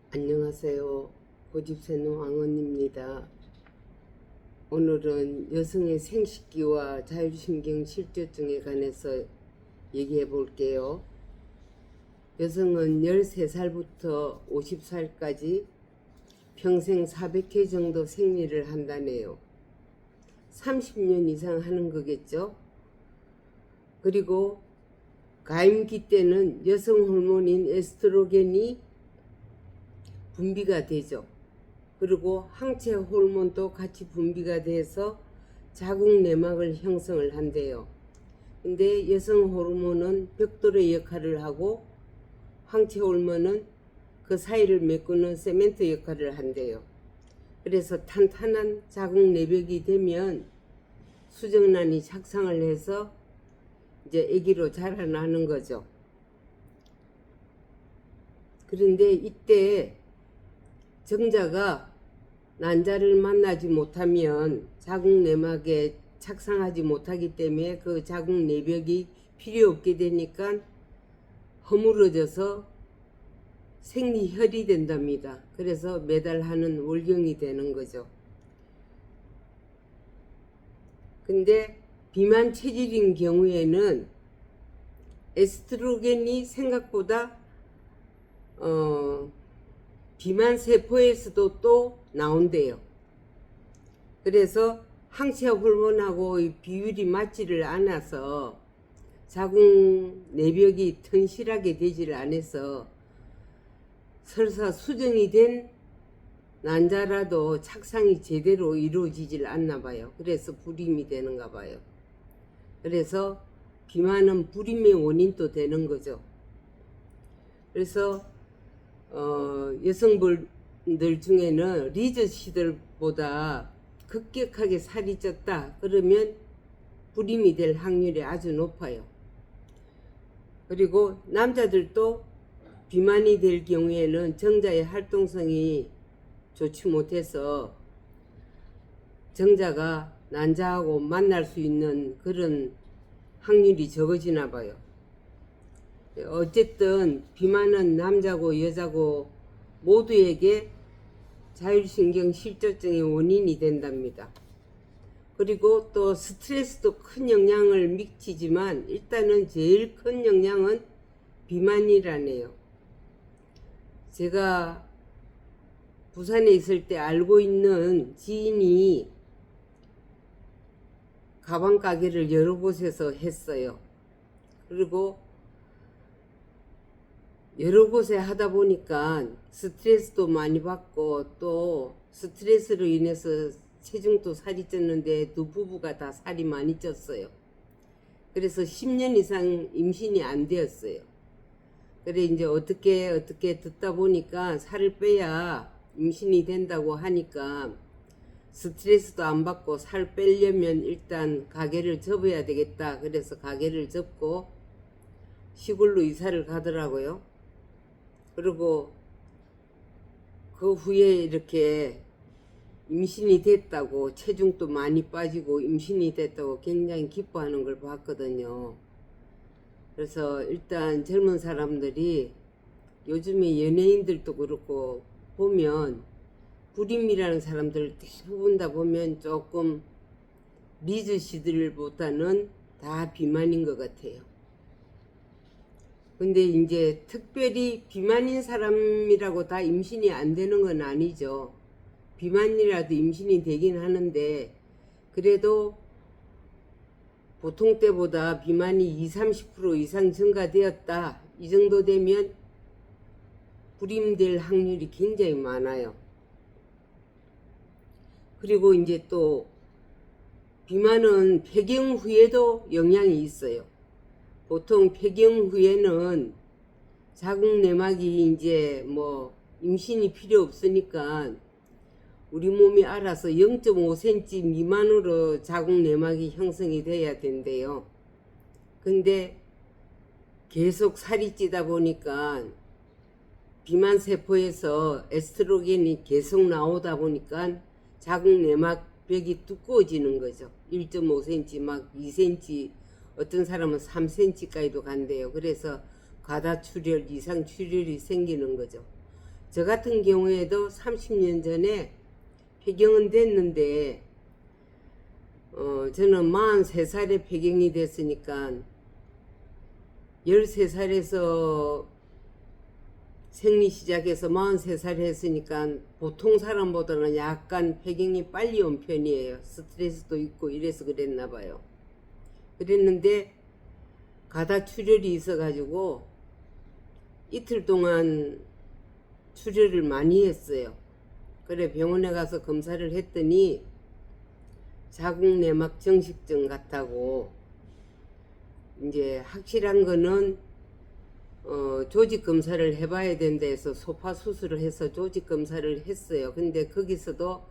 안녕하세요. 고집세는 왕언입니다. 오늘은 여성의 생식기와 자율신경 실조증에 관해서 얘기해 볼게요. 여성은 13살부터 50살까지 평생 400회 정도 생리를 한다네요. 30년 이상 하는 거겠죠? 그리고 가임기 때는 여성 호르몬인 에스트로겐이 분비가 되죠. 그리고 항체 호르몬도 같이 분비가 돼서 자궁 내막을 형성을 한대요. 근데 여성 호르몬은 벽돌의 역할을 하고 항체 호르몬은 그 사이를 메꾸는 세멘트 역할을 한대요. 그래서 탄탄한 자궁 내벽이 되면 수정란이 착상을 해서 이제 아기로 자라나는 거죠. 그런데 이때 정자가 난자를 만나지 못하면 자궁 내막에 착상하지 못하기 때문에 그 자궁 내벽이 필요 없게 되니까 허물어져서 생리혈이 된답니다. 그래서 매달 하는 월경이 되는 거죠. 근데 비만 체질인 경우에는 에스트로겐이 생각보다 비만 세포에서도 또 나온대요. 그래서 항체 호르몬하고 비율이 맞지를 않아서 자궁 내벽이 튼실하게 되지를 않아서 설사 수정이 된 난자라도 착상이 제대로 이루어지질 않나 봐요. 그래서 불임이 되는가 봐요. 그래서 비만은 불임의 원인도 되는 거죠. 그래서 여성분들 중에는 리저 시들보다 급격하게 살이 쪘다 그러면 불임이 될 확률이 아주 높아요. 그리고 남자들도 비만이 될 경우에는 정자의 활동성이 좋지 못해서 정자가 난자하고 만날 수 있는 그런 확률이 적어지나 봐요. 어쨌든 비만은 남자고 여자고 모두에게 자율신경 실조증의 원인이 된답니다. 그리고 또 스트레스도 큰 영향을 미치지만 일단은 제일 큰 영향은 비만이라네요. 제가 부산에 있을 때 알고 있는 지인이 가방 가게를 여러 곳에서 했어요. 그리고 여러 곳에 하다 보니까 스트레스도 많이 받고 또 스트레스로 인해서 체중도 살이 쪘는데 두 부부가 다 살이 많이 쪘어요. 그래서 10년 이상 임신이 안 되었어요. 그래 이제 어떻게 듣다 보니까 살을 빼야 임신이 된다고 하니까 스트레스도 안 받고 살 빼려면 일단 가게를 접어야 되겠다. 그래서 가게를 접고 시골로 이사를 가더라고요. 그리고 그 후에 이렇게 임신이 됐다고 체중도 많이 빠지고 임신이 됐다고 굉장히 기뻐하는 걸 봤거든요. 그래서 일단 젊은 사람들이 요즘에 연예인들도 그렇고 보면 불임이라는 사람들 대부분 다 보면 조금 리즈 시들보다는 다 비만인 것 같아요. 근데 이제 특별히 비만인 사람이라고 다 임신이 안 되는 건 아니죠. 비만이라도 임신이 되긴 하는데 그래도 보통 때보다 비만이 20-30% 이상 증가되었다. 이 정도 되면 불임될 확률이 굉장히 많아요. 그리고 이제 또 비만은 폐경 후에도 영향이 있어요. 보통 폐경 후에는 자궁 내막이 이제 뭐 임신이 필요 없으니까 우리 몸이 알아서 0.5cm 미만으로 자궁 내막이 형성이 돼야 된대요. 근데 계속 살이 찌다 보니까 비만 세포에서 에스트로겐이 계속 나오다 보니까 자궁 내막 벽이 두꺼워지는 거죠. 1.5cm 막 2cm 어떤 사람은 3cm까지도 간대요. 그래서 과다출혈, 이상출혈이 생기는 거죠. 저 같은 경우에도 30년 전에 폐경은 됐는데 저는 43살에 폐경이 됐으니까 13살에서 생리 시작해서 43살 했으니까 보통 사람보다는 약간 폐경이 빨리 온 편이에요. 스트레스도 있고 이래서 그랬나 봐요. 그랬는데 가다 출혈이 있어가지고 이틀 동안 출혈을 많이 했어요. 그래 병원에 가서 검사를 했더니 자궁내막 정식증 같다고. 이제 확실한 거는 조직 검사를 해봐야 된다 해서 소파 수술을 해서 조직 검사를 했어요. 근데 거기서도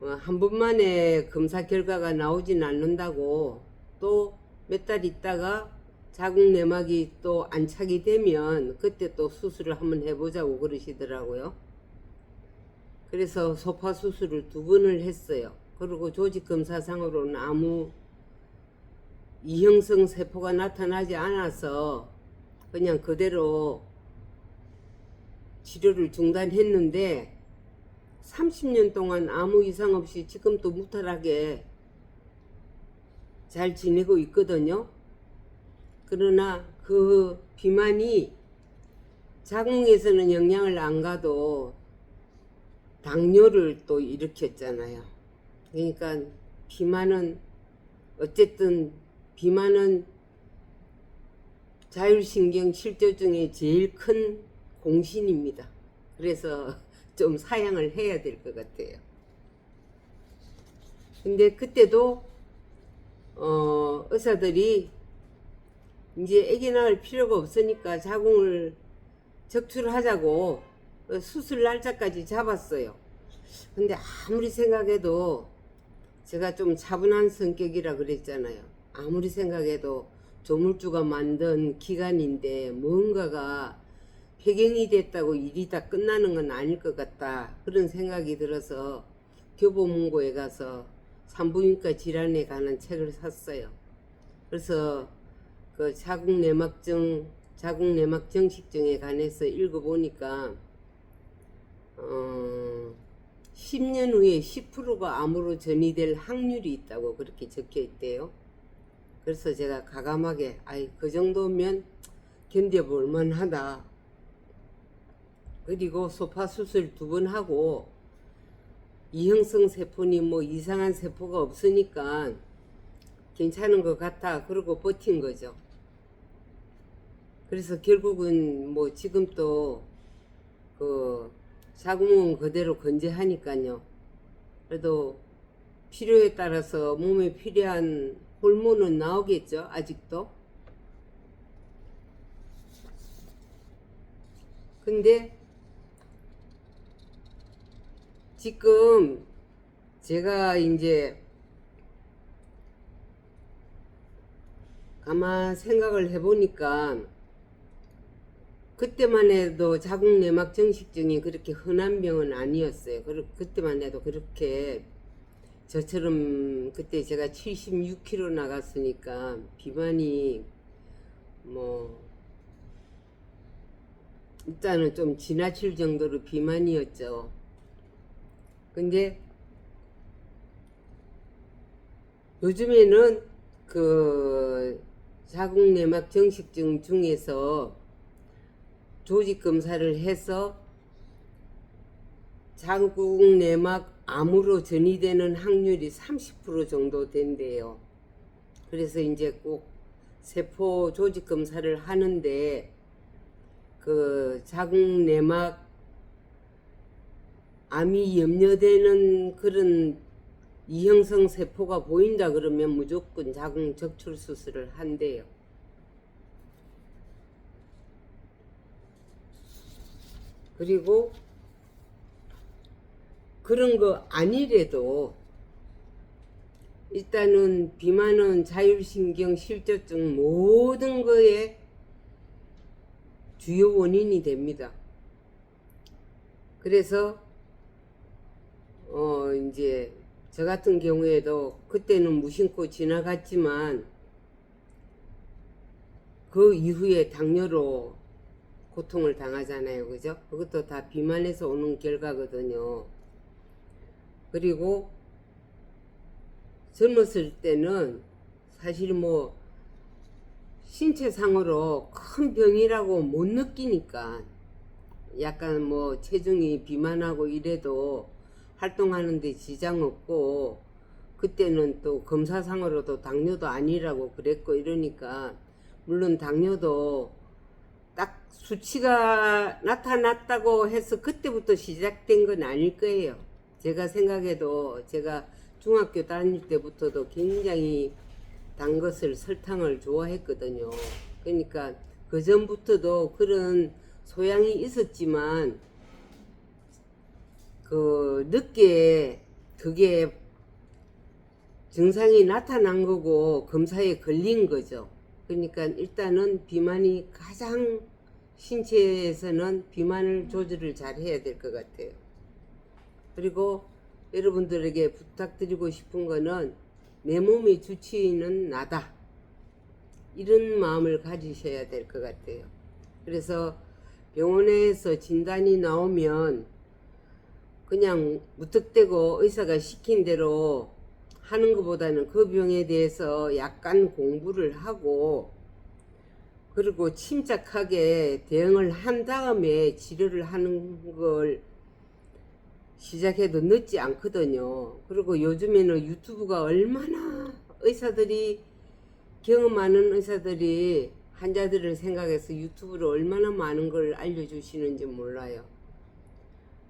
한 번만에 검사 결과가 나오진 않는다고, 또 몇 달 있다가 자궁내막이 또 안착이 되면 그때 또 수술을 한번 해보자고 그러시더라고요. 그래서 소파 수술을 2번을 했어요. 그리고 조직 검사상으로는 아무 이형성 세포가 나타나지 않아서 그냥 그대로 치료를 중단했는데 30년 동안 아무 이상 없이 지금도 무탈하게 잘 지내고 있거든요. 그러나 그 비만이 자궁에서는 영향을 안 가도 당뇨를 또 일으켰잖아요. 그러니까 비만은 어쨌든 비만은 자율신경 실조 중에 제일 큰 공신입니다. 그래서 좀 사양을 해야 될 것 같아요. 근데 그때도 의사들이 이제 아기 낳을 필요가 없으니까 자궁을 적출하자고 수술 날짜까지 잡았어요. 근데 아무리 생각해도 제가 좀 차분한 성격이라 그랬잖아요. 아무리 생각해도 조물주가 만든 기간인데 뭔가가 폐경이 됐다고 일이 다 끝나는 건 아닐 것 같다, 그런 생각이 들어서 교보문고에 가서 산부인과 질환에 관한 책을 샀어요. 그래서 그 자궁내막 정식증에 관해서 읽어보니까 10년 후에 10%가 암으로 전이될 확률이 있다고 그렇게 적혀 있대요. 그래서 제가 가감하게 그 정도면 견뎌볼 만하다. 그리고 소파 수술 2번 하고 이형성 세포니 뭐 이상한 세포가 없으니까 괜찮은 것 같아. 그러고 버틴 거죠. 그래서 결국은 뭐 지금 또 그 자궁은 그대로 건재하니까요. 그래도 필요에 따라서 몸에 필요한 호르몬은 나오겠죠, 아직도. 근데 지금 제가 이제 가만 생각을 해보니까 그때만 해도 자궁내막 정식증이 그렇게 흔한 병은 아니었어요. 그때만 해도 그렇게 저처럼 그때 제가 76kg 나갔으니까 비만이 뭐 일단은 좀 지나칠 정도로 비만이었죠. 근데 요즘에는 그 자궁내막 정식증 중에서 조직 검사를 해서 자궁내막 암으로 전이되는 확률이 30% 정도 된대요. 그래서 이제 꼭 세포 조직 검사를 하는데 그 자궁내막 암이 염려되는 그런 이형성 세포가 보인다 그러면 무조건 자궁 적출 수술을 한대요. 그리고 그런 거 아니래도 일단은 비만은 자율신경 실조증 모든 거에 주요 원인이 됩니다. 그래서 이제 저 같은 경우에도 그때는 무심코 지나갔지만 그 이후에 당뇨로 고통을 당하잖아요. 그죠? 그것도 다 비만에서 오는 결과거든요. 그리고 젊었을 때는 사실 뭐 신체상으로 큰 병이라고 못 느끼니까 약간 뭐 체중이 비만하고 이래도 활동하는데 지장 없고, 그때는 또 검사상으로도 당뇨도 아니라고 그랬고 이러니까, 물론 당뇨도 딱 수치가 나타났다고 해서 그때부터 시작된 건 아닐 거예요. 제가 생각해도 제가 중학교 다닐 때부터도 굉장히 단 것을, 설탕을 좋아했거든요. 그러니까 그 전부터도 그런 소양이 있었지만 그 늦게 그게 증상이 나타난 거고 검사에 걸린 거죠. 그러니까 일단은 비만이 가장, 신체에서는 비만을 조절을 잘 해야 될 것 같아요. 그리고 여러분들에게 부탁드리고 싶은 거는 내 몸의 주치의는 나다, 이런 마음을 가지셔야 될 것 같아요. 그래서 병원에서 진단이 나오면 그냥 무턱대고 의사가 시킨 대로 하는 것보다는 그 병에 대해서 약간 공부를 하고, 그리고 침착하게 대응을 한 다음에 치료를 하는 걸 시작해도 늦지 않거든요. 그리고 요즘에는 유튜브가 얼마나, 의사들이, 경험 많은 의사들이 환자들을 생각해서 유튜브로 얼마나 많은 걸 알려주시는지 몰라요.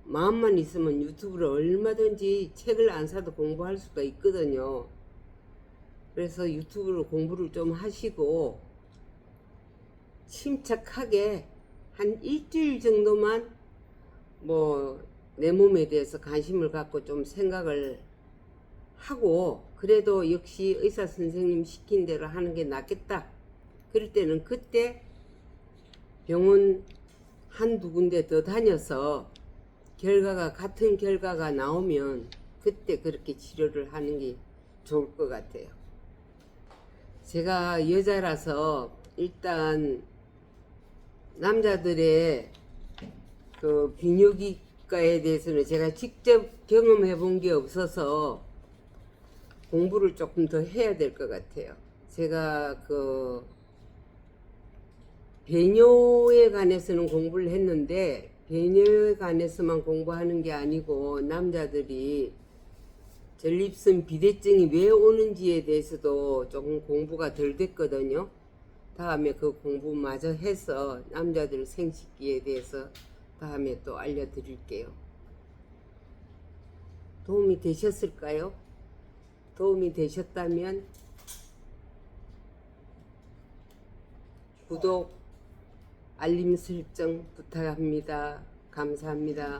마음만 있으면 유튜브로 얼마든지 책을 안 사도 공부할 수가 있거든요. 그래서 유튜브로 공부를 좀 하시고 침착하게 한 일주일 정도만 뭐 내 몸에 대해서 관심을 갖고 좀 생각을 하고, 그래도 역시 의사 선생님 시킨 대로 하는 게 낫겠다, 그럴 때는 그때 병원 한두 군데 더 다녀서 결과가, 같은 결과가 나오면 그때 그렇게 치료를 하는 게 좋을 것 같아요. 제가 여자라서 일단 남자들의 그 비뇨기과에 대해서는 제가 직접 경험해 본 게 없어서 공부를 조금 더 해야 될 것 같아요. 제가 그 배뇨에 관해서는 공부를 했는데, 배뇨에 관해서만 공부하는 게 아니고 남자들이 전립선 비대증이 왜 오는지에 대해서도 조금 공부가 덜 됐거든요. 다음에 그 공부마저 해서 남자들 생식기에 대해서 다음에 또 알려드릴게요. 도움이 되셨을까요? 도움이 되셨다면 구독, 알림 설정 부탁합니다. 감사합니다.